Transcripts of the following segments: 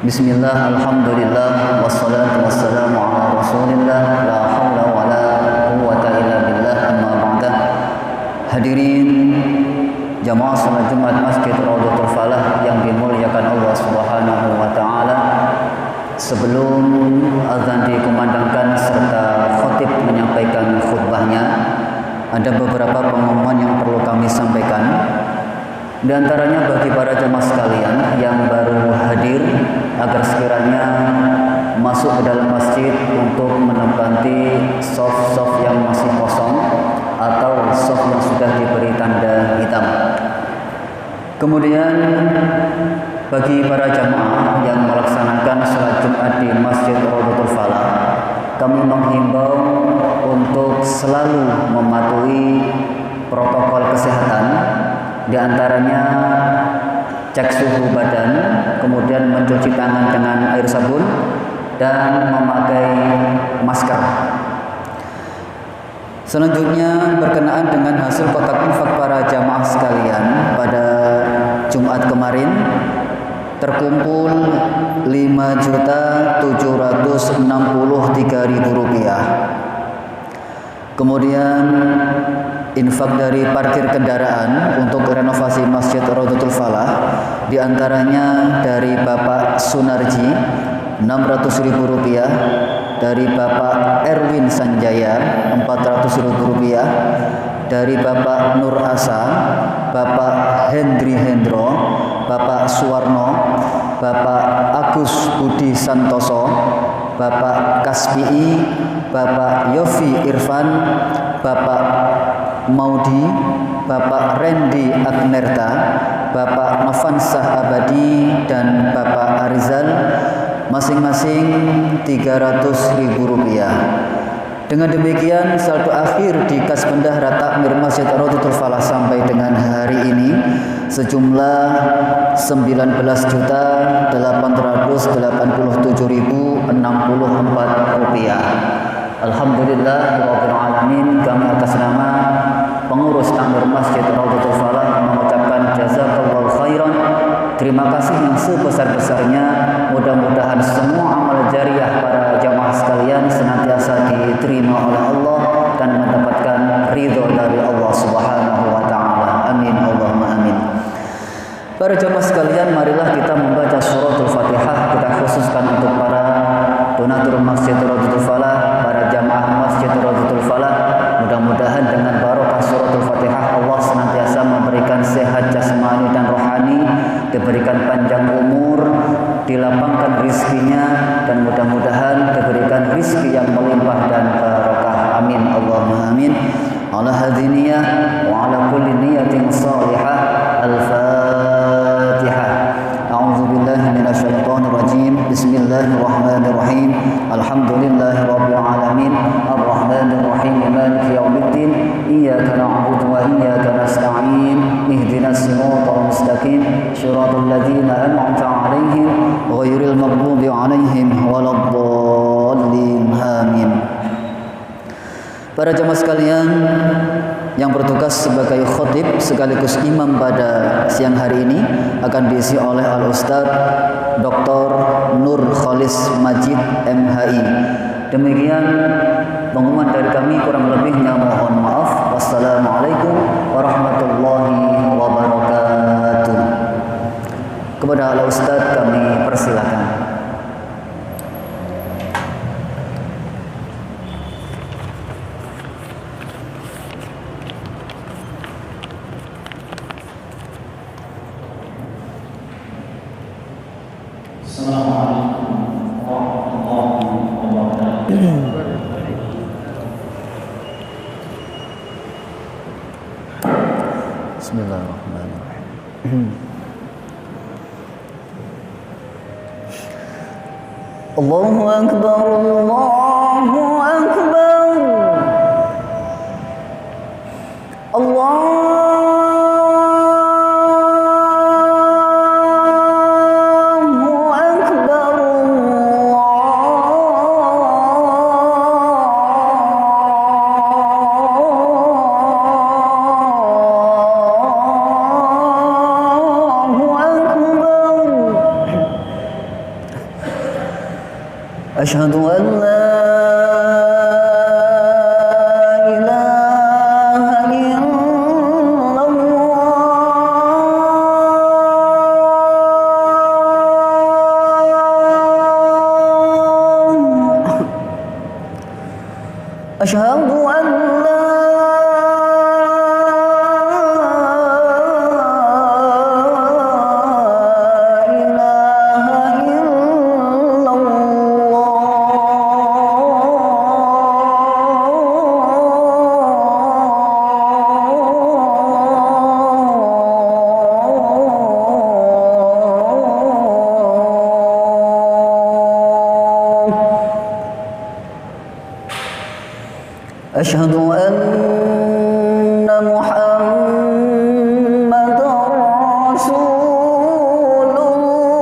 Bismillah, alhamdulillah, wassalatu wassalamu ala rasulillah, la hawla wa la quwwata illa billah, amma ba'da. Hadirin jamaah salat Jumat Masjid Raudhatul Falah yang dimuliakan Allah Subhanahu wa taala. Sebelum azan dikumandangkan serta khatib menyampaikan khutbahnya, ada beberapa pengumuman yang perlu kami sampaikan. Di antaranya bagi para jemaah sekalian yang baru hadir, agar sekiranya masuk ke dalam masjid untuk menempati sof-sof yang masih kosong atau sof yang sudah diberi tanda hitam. Kemudian bagi para jemaah yang melaksanakan salat Jumat di Masjid Raudhatul Falah, kami menghimbau untuk selalu mematuhi protokol kesehatan, di antaranya cek suhu badan, kemudian mencuci tangan dengan air sabun, dan memakai masker. Selanjutnya berkenaan dengan hasil kotak infak para jamaah sekalian pada Jumat kemarin, terkumpul Rp5.763.000. Kemudian infak dari parkir kendaraan untuk renovasi Masjid Raudhatul Falah, di antaranya dari Bapak Sunarji Rp600.000, dari Bapak Erwin Sanjaya Rp400.000, dari Bapak Nur Asa, Bapak Hendri Hendro, Bapak Suwarno, Bapak Agus Budi Santoso, Bapak Kasbii, Bapak Yofi Irfan, Bapak Maudi, Bapak Randy Agnerta, Bapak Novansah Abadi, dan Bapak Arizal, masing-masing Rp300.000. Dengan demikian, saldo akhir di kas bendahara takmir Masjid Raudhatul Falah sampai dengan hari ini sejumlah Rp19.887.064. Alhamdulillah rabbil alamin, kami atas nama pengurus takmir Masjid Raudhatul Falah mengucapkan jazakallahu khairan. Terima kasih yang sebesar-besarnya. Mudah-mudahan semua amal jariah para jamaah sekalian senantiasa diterima oleh Allah dan mendapatkan ridho dari Allah Subhanahu wa taala. Amin Allahumma amin. Para jamaah sekalian, marilah kita membaca suratul Fatihah. Kita khususkan untuk para donatur Masjid Raudhatul Falah, para jamaah Masjid Raudhatul Falah. Mudah-mudahan dengan barokah suratul Fatihah Allah senantiasa memberikan sehat jasmani dan rohani, diberikan panjang umur, dilapangkan rizkinya, dan mudah-mudahan diberikan rizki yang melimpah dan barokah. Amin Allahumma amin. Ala hadiniyah wa ala kulli niyatin salihah. Al-Fatihah. A'udzu billahi minasyaitonir rajim. Bismillahirrahmanirrahim. Alhamdulillahirabbil alamin. Arrahmanir rahim. Maliki yaumiddin. Iyyaka na'budu wa iyyaka nasta'in. Ihdinas siratal mustaqim. Shiratal ladzina an'amta 'alaihim ghairil maghdubi 'alaihim waladdallin. Amin. Para jamaah sekalian yang bertugas sebagai khatib sekaligus imam pada siang hari ini akan diisi oleh Al-Ustaz Dr. Nur Khalis Majid MHI. Demikian pengumuman dari kami, kurang lebihnya mohon maaf. Wassalamualaikum warahmatullahi wabarakatuh. Kepada Al-Ustaz kami persilakan. Bismillahirrahmanirrahim. Allahu Akbar, Allahu Akbar, Allahu أشهد أن لا إله إلا الله أشهد أن لا أشهد أن محمدا رسول الله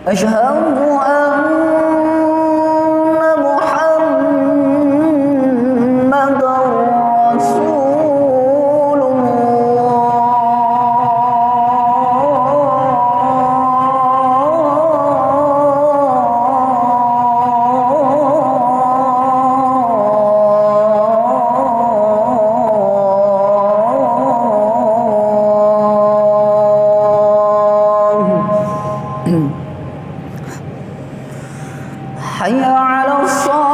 أشهد أن محمدا رسول حي على الصلاة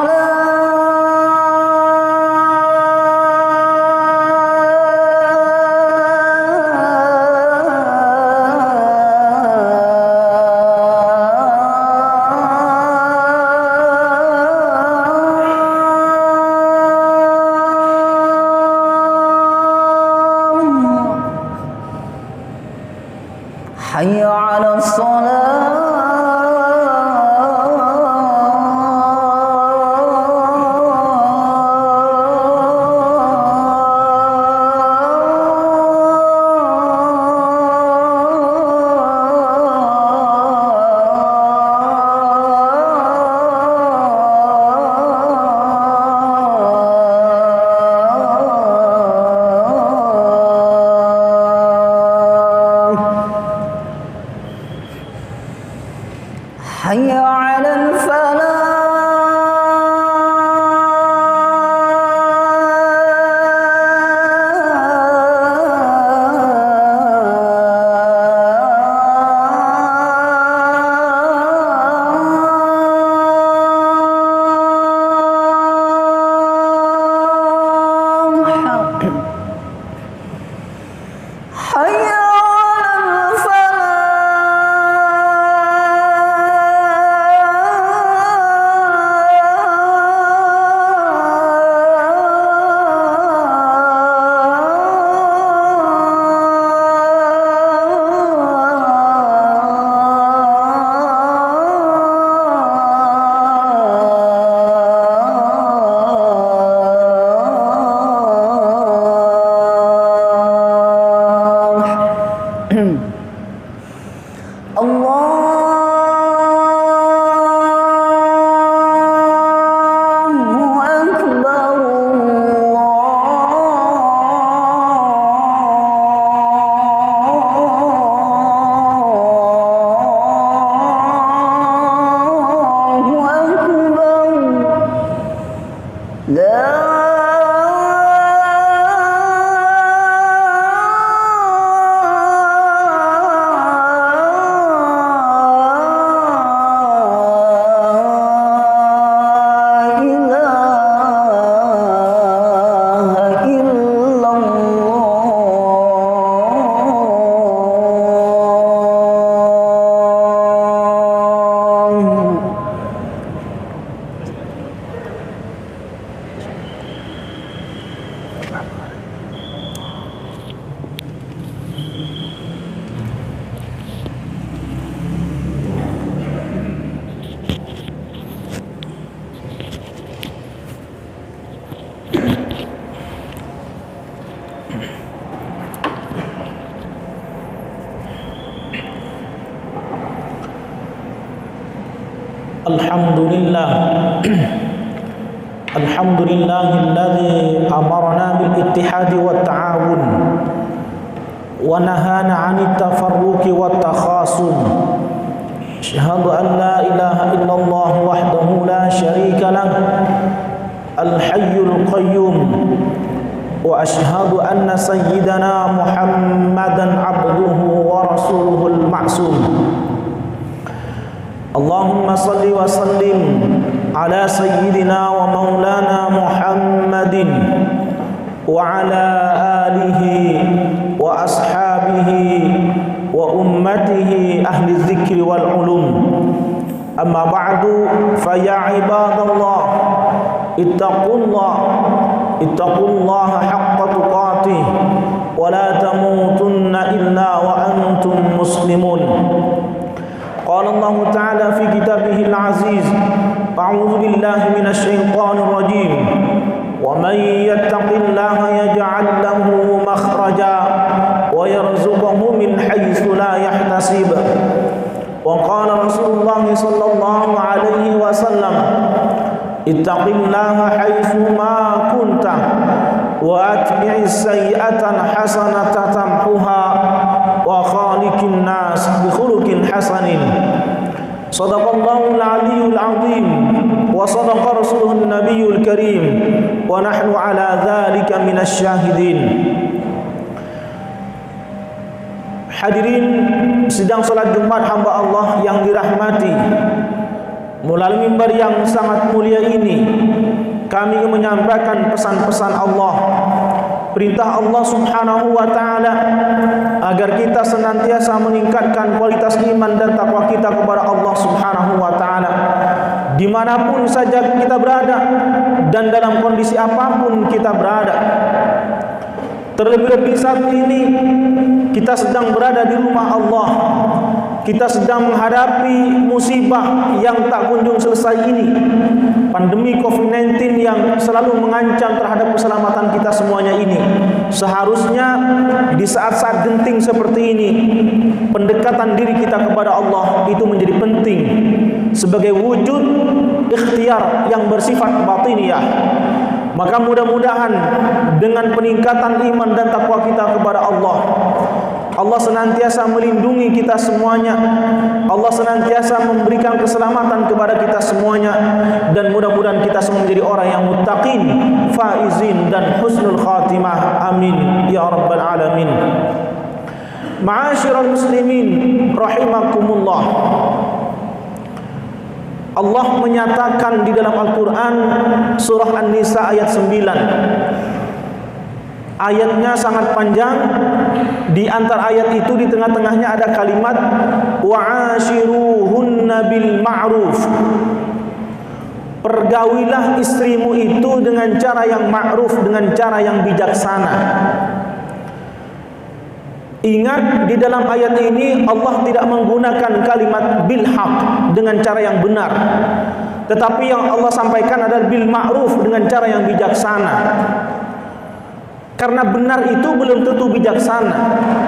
حي على حي على الفلاح حي Alhamdulillah Alhamdulillahilladzi amarna bil ittihadi wat ta'awun wa nahana 'anit tafarruqi wat takhasum. Asyhadu an la ilaha illallah wahdahu la syarika lah al-hayyul qayyum wa asyhadu anna sayyidana Muhammadan 'abduhu wa rasuluhul ma'sum. Allahumma salli wa sallim ala sayyidina wa maulana Muhammadin wa ala alihi wa ashabihi wa ummatihi ahli dzikri wal ulum. Amma ba'du, fa ya ibadallah ittaqullaha haqqa tuqatih wa la tamutunna illa wa antum muslimun. Qala Allah Ta'ala fi kitabihil aziz, a'udzu billahi minasy syaithanir rajim. Wa may yattaqillaha yaj'al lahu makhraja wa yarzuqhu min haitsu la yahtasib. Wa qala Rasulullah sallallahu alaihi wasallam, ittaqillaha haitsu ma kunta wa atbi'is sayyi'ata hasanata tamhuha wa khaliqin nas bi khuluqin hasanin. Sadaqallahul aliyyul azim wa sadaqa rasuluhun nabiyyul karim wa nahnu ala dzalika minasy syahidin. Hadirin sidang salat Jumat hamba Allah yang dirahmati, melalui mimbar yang sangat mulia ini kami menyampaikan pesan-pesan Allah, perintah Allah Subhanahu wa Ta'ala agar kita senantiasa meningkatkan kualitas iman dan takwa kita kepada Allah Subhanahu wa Ta'ala dimanapun saja kita berada dan dalam kondisi apapun kita berada. Terlebih-lebih saat ini kita sedang berada di rumah Allah, kita sedang menghadapi musibah yang tak kunjung selesai ini, pandemi COVID-19 yang selalu mengancam terhadap keselamatan kita semuanya ini. Seharusnya di saat-saat genting seperti ini, pendekatan diri kita kepada Allah itu menjadi penting sebagai wujud ikhtiar yang bersifat batiniyah. Maka mudah-mudahan dengan peningkatan iman dan takwa kita kepada Allah, Allah senantiasa melindungi kita semuanya, Allah senantiasa memberikan keselamatan kepada kita semuanya, dan mudah-mudahan kita semua menjadi orang yang muttaqin, faizin dan husnul khatimah. Amin ya rabbal alamin. Ma'asyiral muslimin rahimakumullah, Allah menyatakan di dalam Al-Quran surah An-Nisa ayat 9. Ayatnya sangat panjang. Di antara ayat itu di tengah-tengahnya ada kalimat wa'ashiruhunna bil ma'ruf. Pergaulilah istrimu itu dengan cara yang ma'ruf, dengan cara yang bijaksana. Ingat, di dalam ayat ini Allah tidak menggunakan kalimat bil haq, dengan cara yang benar, tetapi yang Allah sampaikan adalah bil ma'ruf, dengan cara yang bijaksana. Karena benar itu belum tentu bijaksana,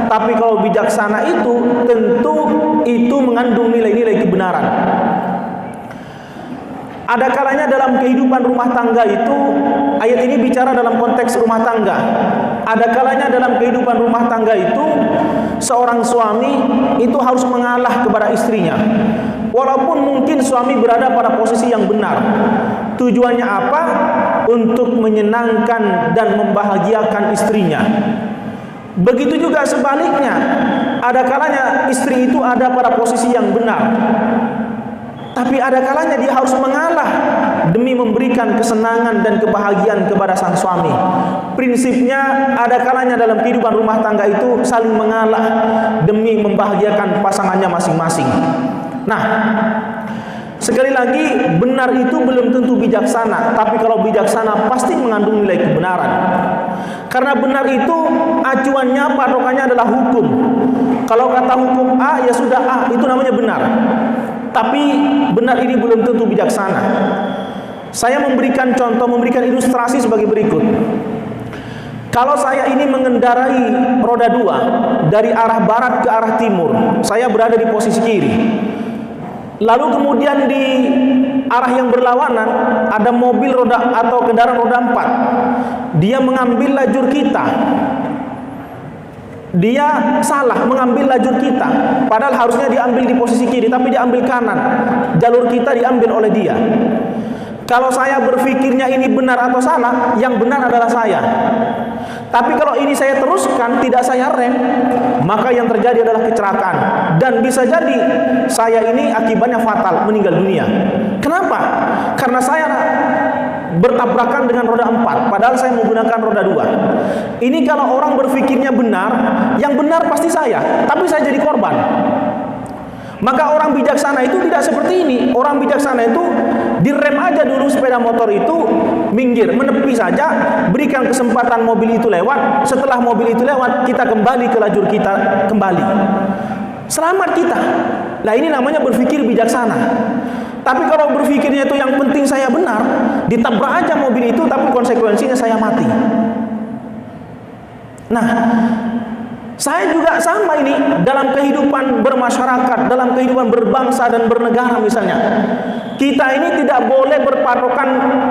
tapi kalau bijaksana itu tentu itu mengandung nilai-nilai kebenaran. Ada kalanya dalam kehidupan rumah tangga itu, ayat ini bicara dalam konteks rumah tangga. Ada kalanya dalam kehidupan rumah tangga itu, seorang suami itu harus mengalah kepada istrinya. Walaupun mungkin suami berada pada posisi yang benar. Tujuannya apa? Untuk menyenangkan dan membahagiakan istrinya. Begitu juga sebaliknya. Ada kalanya istri itu ada pada posisi yang benar, tapi ada kalanya dia harus mengalah demi memberikan kesenangan dan kebahagiaan kepada sang suami. Prinsipnya ada kalanya dalam kehidupan rumah tangga itu saling mengalah demi membahagiakan pasangannya masing-masing. Nah, sekali lagi, benar itu belum tentu bijaksana, tapi kalau bijaksana pasti mengandung nilai kebenaran. Karena benar itu acuannya, patokannya adalah hukum. Kalau kata hukum A, ya sudah A, itu namanya benar. Tapi benar ini belum tentu bijaksana. Saya memberikan contoh, memberikan ilustrasi sebagai berikut. Kalau saya ini mengendarai roda 2 dari arah barat ke arah timur, saya berada di posisi kiri. Lalu kemudian di arah yang berlawanan, ada mobil roda atau kendaraan roda 4, dia mengambil lajur kita, dia salah mengambil lajur kita, padahal harusnya diambil di posisi kiri, tapi diambil kanan, jalur kita diambil oleh dia. Kalau saya berpikirnya ini benar atau salah, yang benar adalah saya. Tapi kalau ini saya teruskan, tidak saya rem, maka yang terjadi adalah kecelakaan. Dan bisa jadi saya ini akibatnya fatal, meninggal dunia. Kenapa? Karena saya bertabrakan dengan roda 4, padahal saya menggunakan roda 2. Ini kalau orang berpikirnya benar, yang benar pasti saya, tapi saya jadi korban. Maka orang bijaksana itu tidak seperti ini. Orang bijaksana itu direm aja dulu sepeda motor itu, minggir, menepi saja, berikan kesempatan mobil itu lewat. Setelah mobil itu lewat, kita kembali ke lajur kita kembali. Selamat kita. Nah, ini namanya berpikir bijaksana. Tapi kalau berpikirnya itu yang penting saya benar, ditabrak aja mobil itu, tapi konsekuensinya saya mati. Nah, saya juga sama ini dalam kehidupan bermasyarakat, dalam kehidupan berbangsa dan bernegara misalnya. Kita ini tidak boleh berpatokan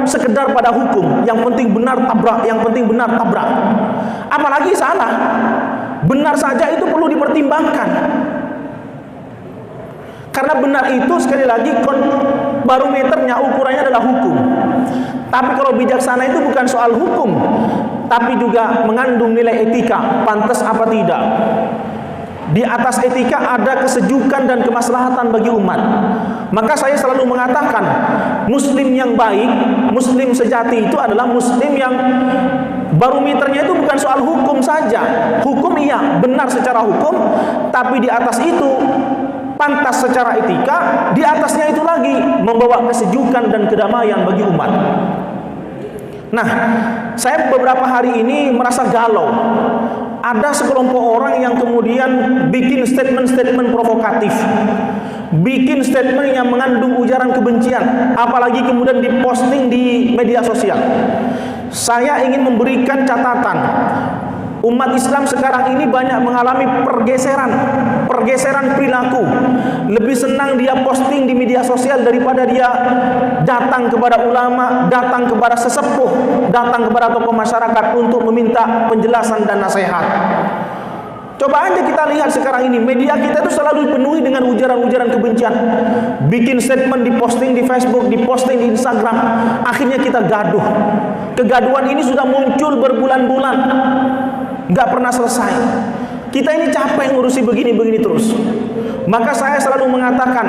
sekedar pada hukum. Yang penting benar tabrak, yang penting benar tabrak. Apalagi salah. Benar saja itu perlu dipertimbangkan. Karena benar itu sekali lagi barometernya, ukurannya adalah hukum. Tapi kalau bijaksana itu bukan soal hukum, tapi juga mengandung nilai etika, pantas apa tidak. Di atas etika ada kesejukan dan kemaslahatan bagi umat. Maka saya selalu mengatakan, muslim yang baik, muslim sejati itu adalah muslim yang barometernya itu bukan soal hukum saja. Hukum iya, benar secara hukum, tapi di atas itu pantas secara etika, di atasnya itu lagi membawa kesejukan dan kedamaian bagi umat. Nah, saya beberapa hari ini merasa galau. Ada sekelompok orang yang kemudian bikin statement-statement provokatif, bikin statement yang mengandung ujaran kebencian, apalagi kemudian diposting di media sosial. Saya ingin memberikan catatan. Umat Islam sekarang ini banyak mengalami pergeseran perilaku. Lebih senang dia posting di media sosial daripada dia datang kepada ulama, datang kepada sesepuh, datang kepada tokoh masyarakat untuk meminta penjelasan dan nasihat. Coba aja kita lihat sekarang ini, media kita itu selalu dipenuhi dengan ujaran-ujaran kebencian. Bikin statement, diposting di Facebook, diposting di Instagram. Akhirnya kita gaduh. Kegaduhan ini sudah muncul berbulan-bulan, nggak pernah selesai. Kita ini capek ngurusi begini-begini terus. Maka saya selalu mengatakan,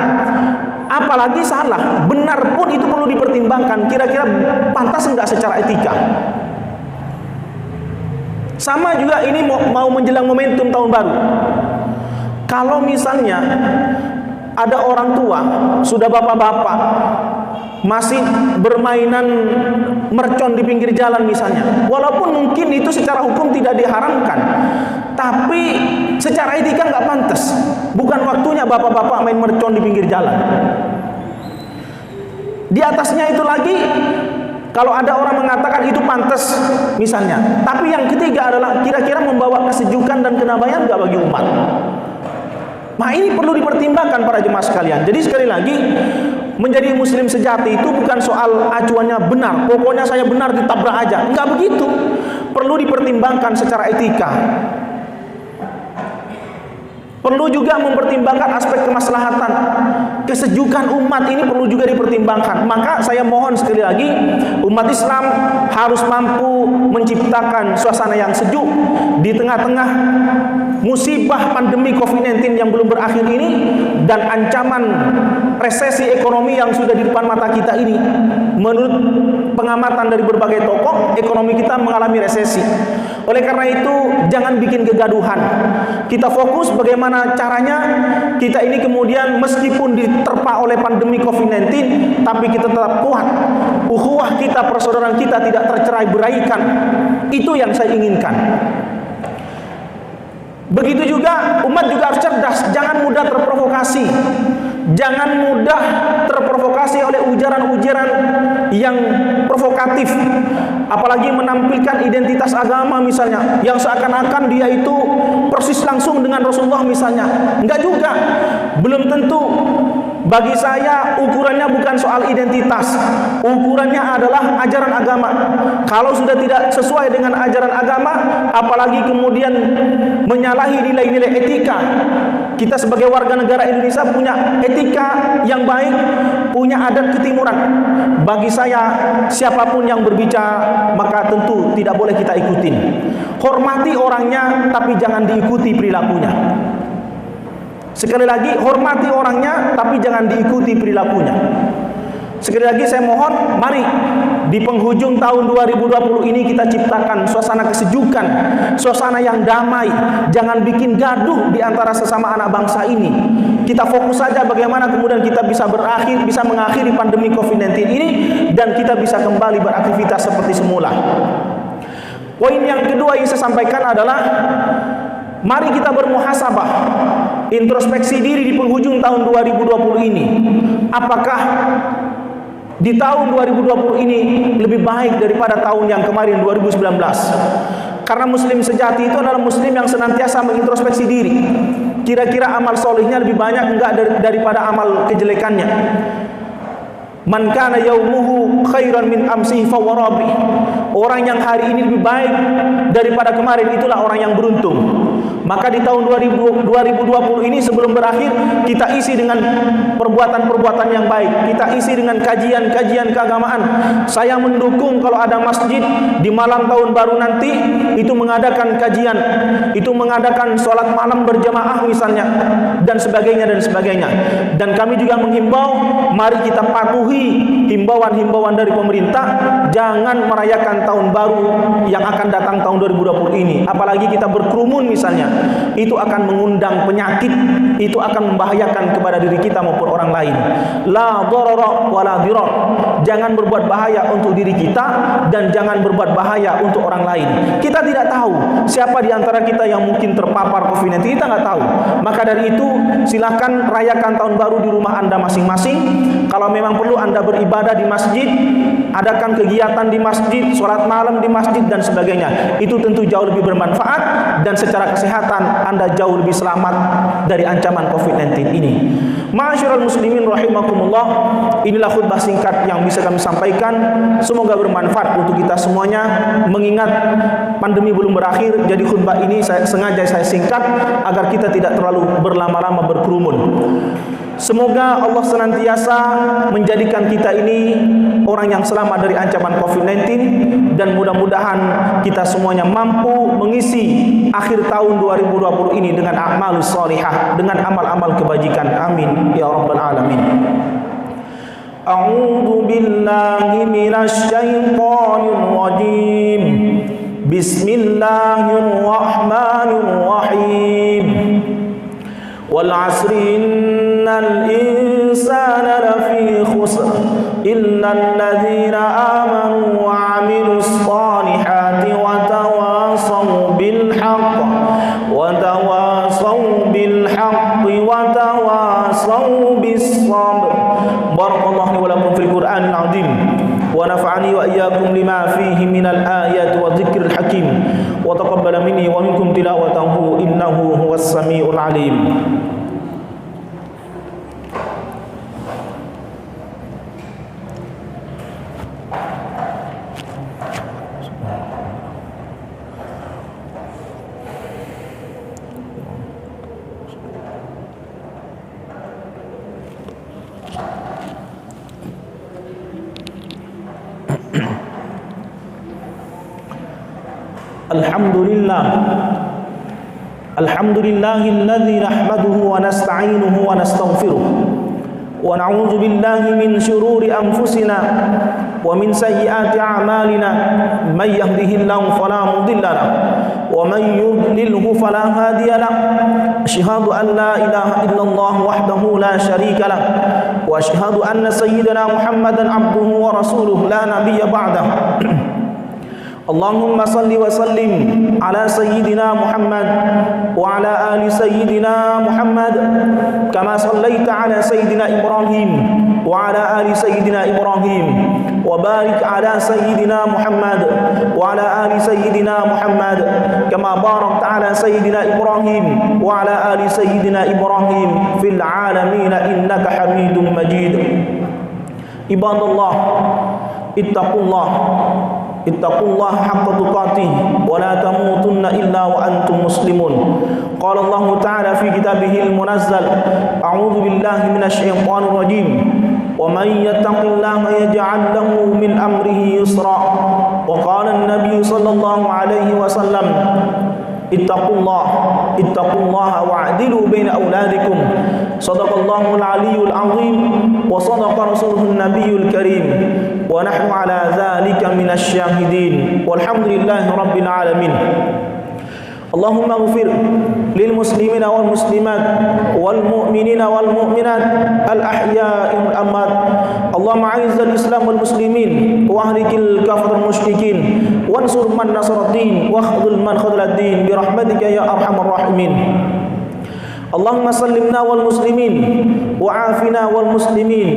apalagi salah, benar pun itu perlu dipertimbangkan. Kira-kira pantas enggak secara etika. Sama juga ini mau menjelang momentum tahun baru. Kalau misalnya ada orang tua, sudah bapak-bapak, masih bermainan mercon di pinggir jalan misalnya, walaupun mungkin itu secara hukum tidak diharamkan, tapi secara etika nggak pantas. Bukan waktunya bapak-bapak main mercon di pinggir jalan. Di atasnya itu lagi, kalau ada orang mengatakan itu pantas misalnya, tapi yang ketiga adalah kira-kira membawa kesejukan dan kedamaian nggak bagi umat. Nah, ini perlu dipertimbangkan para jemaah sekalian. Jadi sekali lagi, menjadi muslim sejati itu bukan soal acuannya benar, pokoknya saya benar ditabrak aja. Enggak begitu. Perlu dipertimbangkan secara etika. Perlu juga mempertimbangkan aspek kemaslahatan. Kesejukan umat ini perlu juga dipertimbangkan. Maka saya mohon sekali lagi, umat Islam harus mampu menciptakan suasana yang sejuk di tengah-tengah musibah pandemi COVID-19 yang belum berakhir ini dan ancaman resesi ekonomi yang sudah di depan mata kita ini. Menurut pengamatan dari berbagai tokoh, ekonomi kita mengalami resesi. Oleh karena itu, jangan bikin kegaduhan. Kita fokus bagaimana caranya kita ini kemudian meskipun diterpa oleh pandemi COVID-19, tapi kita tetap kuat. Ukhuwah kita, persaudaraan kita tidak tercerai-beraikan. Itu yang saya inginkan. Begitu juga umat juga harus cerdas, jangan mudah terprovokasi. Jangan mudah terprovokasi oleh ujaran-ujaran yang provokatif, apalagi menampilkan identitas agama misalnya, yang seakan-akan dia itu persis langsung dengan Rasulullah misalnya. Enggak juga, belum tentu Bagi saya ukurannya bukan soal identitas, ukurannya adalah ajaran agama. Kalau sudah tidak sesuai dengan ajaran agama, apalagi kemudian menyalahi nilai-nilai etika. Kita sebagai warga negara Indonesia punya etika yang baik, punya adat ketimuran. Bagi saya, siapapun yang berbicara maka tentu tidak boleh kita ikutin. Hormati orangnya, tapi jangan diikuti perilakunya. Sekali lagi, hormati orangnya, tapi jangan diikuti perilakunya. Sekali lagi saya mohon, mari di penghujung tahun 2020 ini kita ciptakan suasana kesejukan, suasana yang damai. Jangan bikin gaduh di antara sesama anak bangsa ini. Kita fokus saja bagaimana kemudian kita bisa mengakhiri pandemi COVID-19 ini, dan kita bisa kembali beraktivitas seperti semula. Poin yang kedua yang saya sampaikan adalah, mari kita bermuhasabah, introspeksi diri di penghujung tahun 2020 ini. Apakah di tahun 2020 ini lebih baik daripada tahun yang kemarin 2019? Karena muslim sejati itu adalah muslim yang senantiasa mengintrospeksi diri. Kira-kira amal solihnya lebih banyak enggak daripada amal kejelekannya. Man kana yaumuhu khairan min amsihi fawarabi. Orang yang hari ini lebih baik daripada kemarin, itulah orang yang beruntung. Maka di tahun 2020 ini sebelum berakhir, kita isi dengan perbuatan-perbuatan yang baik. Kita isi dengan kajian-kajian keagamaan. Saya mendukung kalau ada masjid di malam tahun baru nanti itu mengadakan kajian, itu mengadakan sholat malam berjamaah misalnya, dan sebagainya dan sebagainya. Dan kami juga menghimbau, mari kita patuhi himbauan-himbauan dari pemerintah. Jangan merayakan tahun baru yang akan datang tahun 2020 ini. Apalagi kita berkerumun misalnya, itu akan mengundang penyakit, itu akan membahayakan kepada diri kita maupun orang lain. La dharara wa la dirar. Jangan berbuat bahaya untuk diri kita dan jangan berbuat bahaya untuk orang lain. Kita tidak tahu siapa di antara kita yang mungkin terpapar COVID-19, kita nggak tahu. Maka dari itu, silakan rayakan tahun baru di rumah Anda masing-masing. Kalau memang perlu Anda beribadah di masjid, adakan kegiatan di masjid, sholat malam di masjid dan sebagainya. Itu tentu jauh lebih bermanfaat, dan secara kesehatan Anda jauh lebih selamat dari ancaman COVID-19 ini. Ma'asyiral muslimin rahimakumullah, inilah khutbah singkat yang bisa kami sampaikan. Semoga bermanfaat untuk kita semuanya. Mengingat pandemi belum berakhir, jadi khutbah ini sengaja saya singkat agar kita tidak terlalu berlama-lama berkerumun. Semoga Allah senantiasa menjadikan kita ini orang yang selamat dari ancaman COVID-19, dan mudah-mudahan kita semuanya mampu mengisi akhir tahun 2020 ini dengan a'malus shalihah, dengan amal-amal kebajikan. Amin ya rabbal alamin. A'udzu billahi minasy syaithanir rajim. Bismillahirrahmanirrahim. Wal 'asri innal insana lafi khusr illa alladzina amanu wa 'amilus shalihati wa tawasaw bil haqq wa tawasaw bis sabr. Barakallahu wa lakum fil Qur'anil 'azim wa nafa'ani wa iyyakum lima fihi minal ayati wa dzikril hakim wa taqabbala minni wa minkum tilawatahu innahu huwas samiul 'alim. Alhamdulillahilladzi nahmaduhu wa nasta'inuhu wa nastaghfiruh wa na'udzu billahi min shururi anfusina wa min sayyiati a'malina. May yahdihillahu fala mudilla lahu wa may yudlilhu fala hadiya lahu. Asyhadu an la ilaha illallah wahdahu la syarika lahu wa asyhadu anna sayyidana Muhammadan abduhu wa rasuluhu la nabiyya ba'dahu. Allahumma salli wa sallim ala sayyidina Muhammad wa ala ali sayyidina Muhammad kama sallaita ala sayyidina Ibrahim wa ala ali sayyidina Ibrahim وبارك على سيدنا محمد وعلى آل سيدنا محمد كما باركت على سيدنا إبراهيم وعلى آل سيدنا إبراهيم في العالمين إنك حميد مجيد. عباد الله اتقوا الله حق تقاته ولا تموتن إلا وأنتم مسلمون. قال الله تعالى في كتابه المنزل: أعوذ بالله من الشيطان الرجيم ومن يتق الله يجعل له من أمره يسرا. وقال النبي صلى الله عليه وسلم: اتقوا الله واعدلوا بين أولادكم. صدق الله العلي العظيم وصدق رسوله النبي الكريم ونحن على ذلك من الشاهدين والحمد لله رب العالمين. اللهم اغفر للمسلمين والمسلمات والمؤمنين والمؤمنات الأحياء والأموات. اللهم أعز الإسلام والمسلمين وأهلك الكفر المشركين وانصر من نصر الدين واخذل من خذل الدين برحمتك يا أرحم الراحمين. اللهم سلمنا والمسلمين وعافنا والمسلمين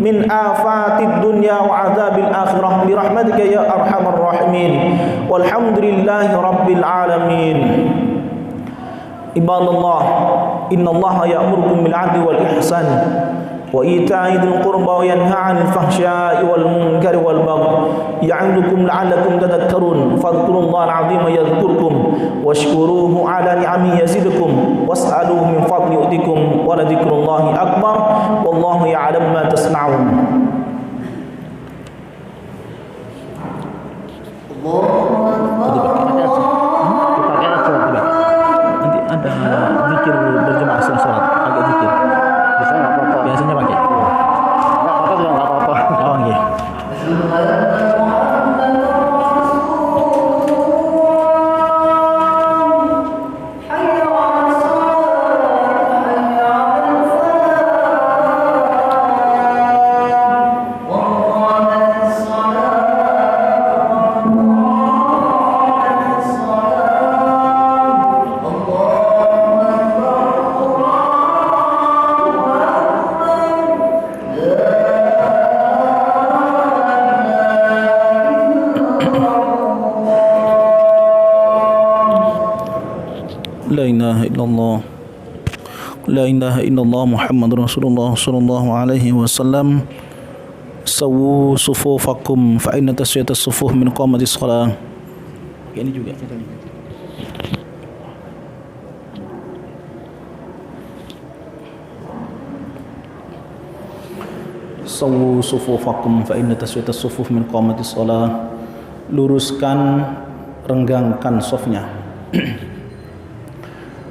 من آفات الدنيا وعذاب الآخرة برحمتك يا أرحم الراحمين والحمد لله رب العالمين. عباد الله إن الله يأمركم بالعدل والإحسان وإيتاء ذي القربى وينهى عن الفحشاء والمنكر والبغي يعظكم لعلكم تذكرون. فاذكروا الله العظيم يذكركم واشكروه على نعمه يزدكم واسألوه من فضل يؤتكم ولذكر الله أكبر والله يعلم ما تصنعون. Nanti ada zikir berjemaah setelah sholat, agak zikir. Bisa nggak apa-apa? Biasanya pakai. Nggak apa-apa juga nggak apa-apa. Oh iya. La ilaha illallah Muhammad Rasulullah sallallahu alaihi wasallam. Sawu sufufakum fa inna taswiyatas sufuf min qamatis shalah. Ini juga kita lihat. Sawu sufufakum fa inna taswiyatas sufuf min qamatis shalah. Luruskan, renggangkan safnya.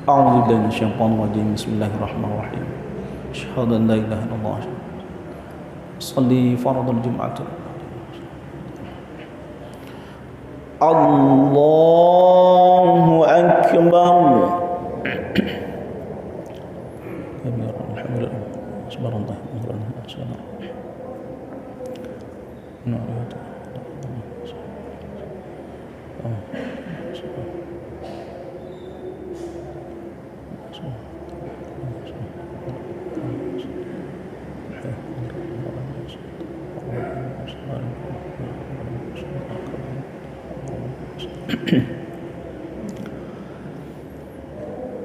A'udzu billahi minasyaitonir rajim. Bismillahirrahmanirrahim. Asyhadu an la ilaha illallah. Shalli fardhu al-jum'ah. Allahu akbar. Alhamdulillah. Subhanallah.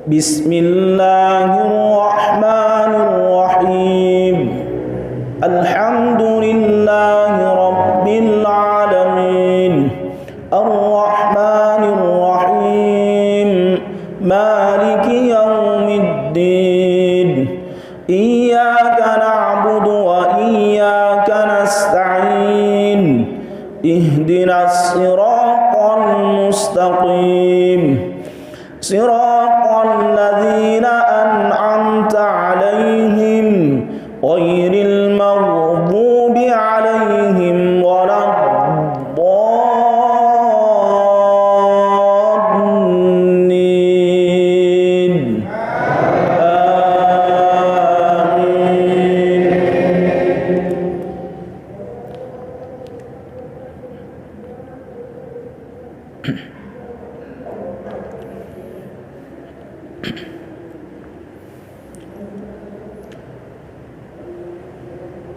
Bismillahirrahmanirrahim. Alhamdulillahi rabbil alamin. Ar-Rahmanir Rahim. Maliki yaumiddin. Iyyaka na'budu wa iyyaka nasta'in. Ihdinas siratal mustaqim. Siratal ladzina an'amta 'alaihim ghairil maghdubi 'alaihim waladdallin.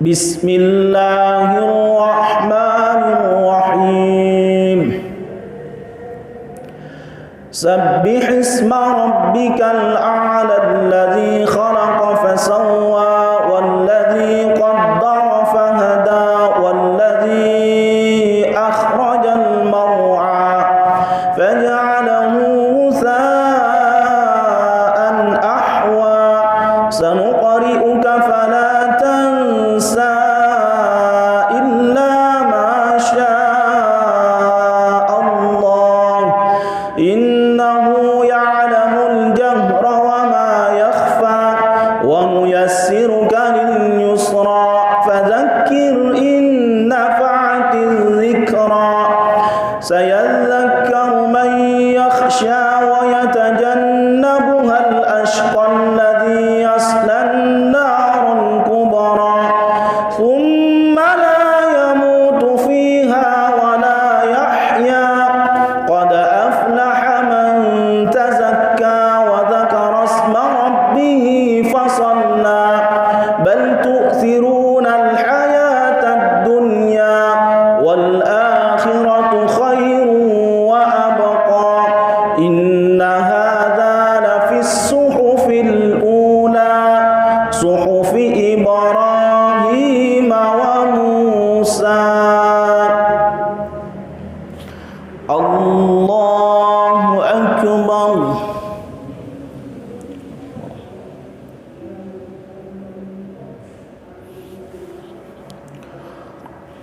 Bismillahirrahmanirrahim. Sabbih isma rabbikal a'la alladhi khalaqa fasawwa walladhi qaddara fahada walladhi akhrajal mar'a faj'alahu ghutha'an ahwa sanuqri'uka fala tansa illa ma syaa Allah innahu ya'lamul jahra wa ma yakhfa wa nuyassiruka lil yusra fadhakkir in nafa'atiz dhikra sayadhakkaru man yakhsha wa yatajannabuha al-ashqa alladhi yasla an-nar al-kubra thumma la yamutu fiha wa la yahya qad aflaha man tazakka wa dhakara isma rabbih fasalla bal tu'thiruna al-hayata ad-dunya wal akhiratu khayrun wa abqa inna hadha la fi as-suhufil ula suhufi Ibrahim wa Musa. Allahu akbar.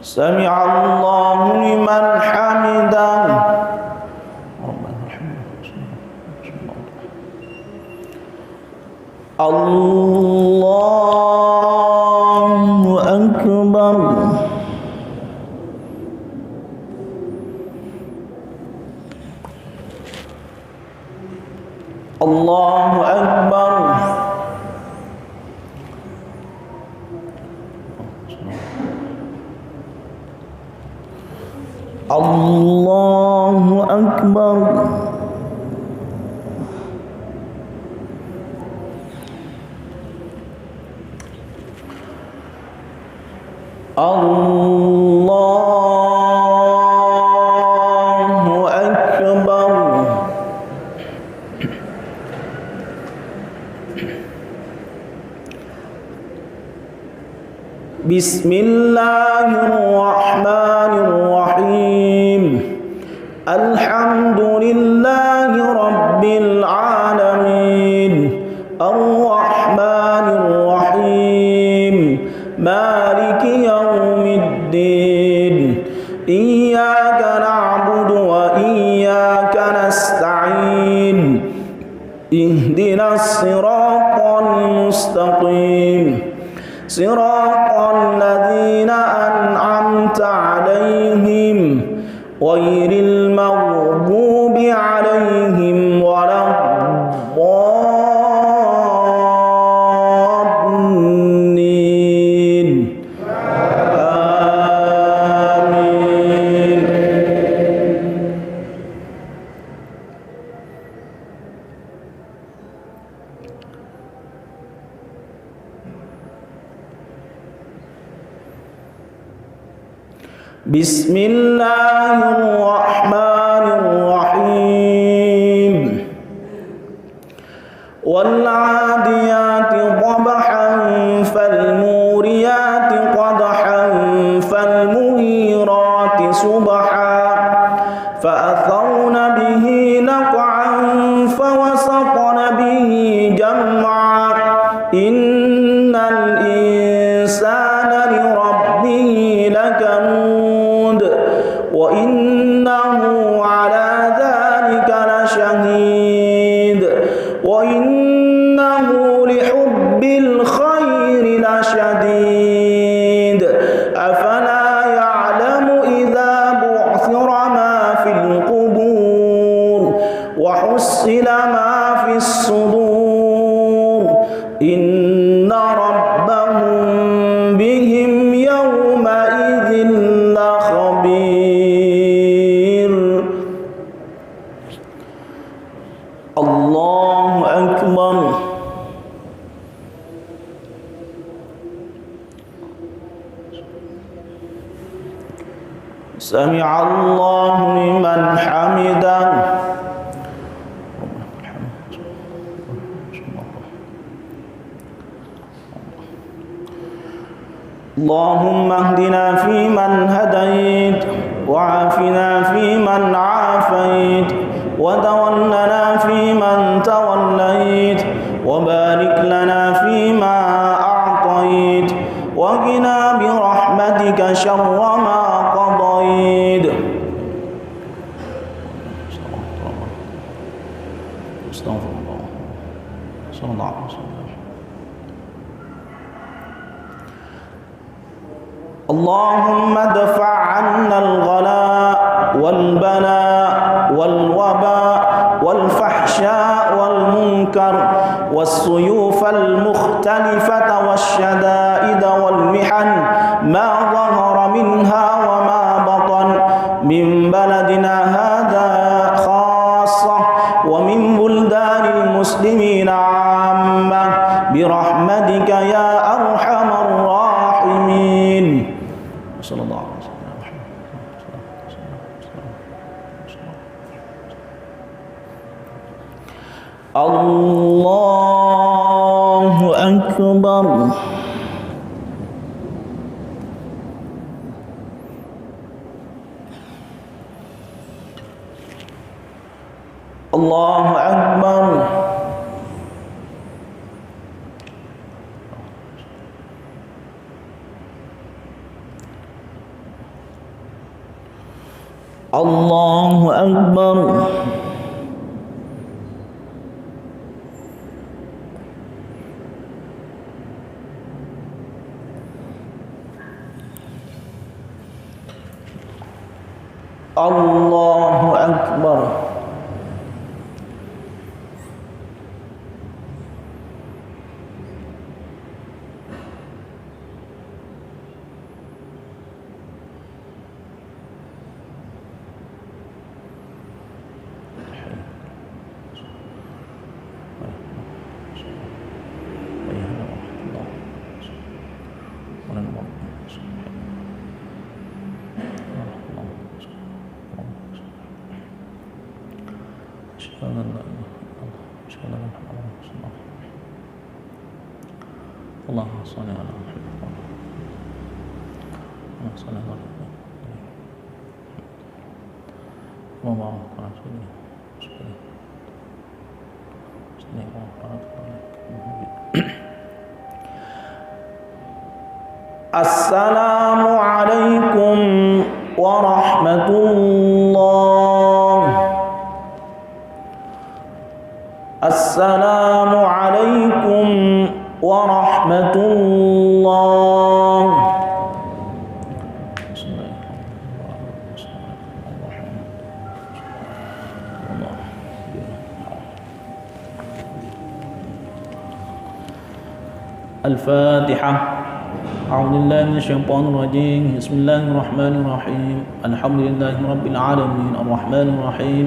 Sami'a Allahu liman hamidah. Allahu akbar. Allahu akbar. Allahu akbar. Allahu akbar. Bismillahirrahmanirrahim. Alhamdulillahi rabbil alamin. Ar-Rahmanir-Rahim. Maliki yaumiddin. Iyyaka na'budu wa iyyaka nasta'in. Ihdinas siratal mustaqim. Siratal ladzina an'amta 'alaihim ghairil maghdubi 'alaihim waladdallin. Amin. Bismillahirrahmanirrahim. Wal 'adiyati dhabhan fal muriyati qadhan fal mughirati subha fa athawna bihi naq'an fa wasaqna bihi jam'a innal insana li rabbih lakanud wa innahu ala dhalika lashahid wa innahu li hubbil khairi lashadid afala ya'lamu idha bu'thira ma fil qubur wa hussila ma fis sudur inna rabbahum bihim yawma idhin la khabir. Allahu akbar. سمع الله لمن حمده. اللهم اهدنا فيمن هديت وعافنا فيمن عافيت وتولنا فيمن توليت وبارك لنا فيما أعطيت وقنا برحمتك شر ما قضيت. استغفر الله صلى الله عليه وسلم. اللهم ادفع عنا الغلاء والبلاء والوباء والفحشاء والمنكر والسيوف المختلفة والشدائد والمحن ما ظهر منها وما بطن من بلدنا هذا خاصة ومن بلدان المسلمين عامة برحمتك يا أرحم الراحمين. صلى الله عليه وسلم. الله أكبر. الله أكبر. الله أكبر. الله أكبر. اللهم صل على محمد. اللهم صل على محمد. اللهم على سيدنا السلام عليكم ورحمة الله. السلام عليكم ورحمة الله. الفاتحة. أعوذ بالله من الشيطان الرجيم. بسم الله الرحمن الرحيم. الحمد لله رب العالمين الرحمن الرحيم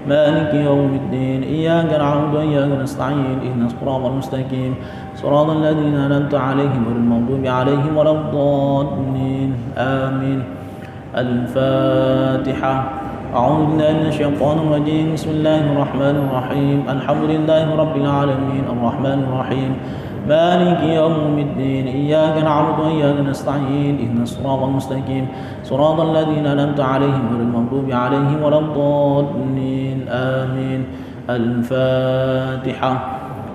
مالك يوم الدين إياك نعبد وإياك نستعين اهدنا الصراط المستقيم صراط الذين أنعمت عليهم غير المغضوب عليهم ولا الضالين آمين. الفاتحة. أعوذ بالله من الشيطان الرجيم. بسم الله الرحمن الرحيم. الحمد لله رب العالمين الرحمن الرحيم مالك يوم الدين إياك نعبد وإياك نستعين اهدنا الصراط المستقيم صراط الذين أنعمت عليهم غير المغضوب عليهم ولا الضالين آمين. الفاتحة.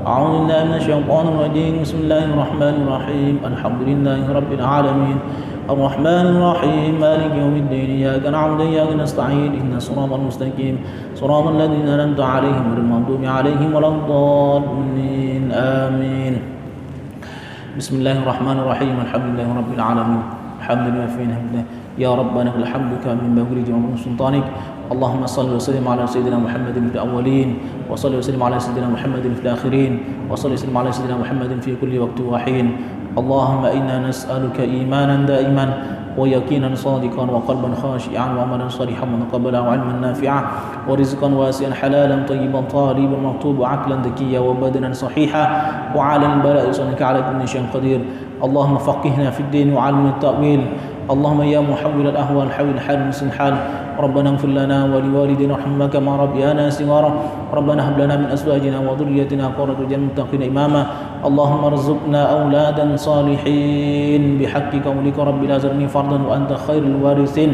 أعوذ بالله من الشيطان الرجيم. بسم الله الرحمن الرحيم. الحمد لله رب العالمين الرحمن الرحيم مالك يوم الدين إياك نعبد وإياك نستعين اهدنا الصراط المستقيم صراط الذين أنعمت عليهم غير المغضوب عليهم ولا الضالين آمين. بسم الله الرحمن الرحيم. الحمد لله رب العالمين الحمد لله في نعمته يا ربنا الحمد كما من بغير جمال سلطانك. اللهم صل وسلم على سيدنا محمد في الأولين وصل وسلم على سيدنا محمد في الآخرين وصل وسلم على سيدنا محمد في كل وقت وحين. اللهم إنا نسألك إيمانا دائما ويقينا صادقا وقلبا خاشعا وعملا صالحا متقبلا وعلما نافعا ورزقا واسعا حلالا طيبا طالبا مكتوب عقلا ذكيا وبدنا صحيحا وعلى البلاء صنك على كل شيء قدير. اللهم فقهنا في الدين وعلم التأويل اللهم يا محول الأهوال حول حال المسلم حال ربنا اغفر لنا ولوالدينا وارحمنا كما ربيانا صغارا ربنا هب لنا من أزواجنا وذريتنا قرة أعين للمتقين إماما اللهم ارزقنا أولادا صالحين بحق قولك رب لا تذرني فردا وأنت خير الوارثين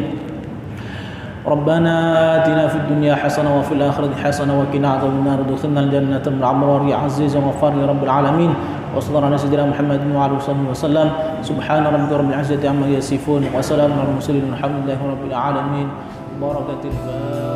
ربنا آتنا في الدنيا حسنة وفي الآخرة حسنة وقنا عذاب النار ادخلنا الجنة مع الأبرار يا عزيز وغفار يا رب العالمين وصلى الله على سيدنا محمد وعلى آله وصحبه وسلم سبحان ربك رب العزة عما يصفون وسلام على المرسلين والحمد لله رب العالمين بركة الفاتحة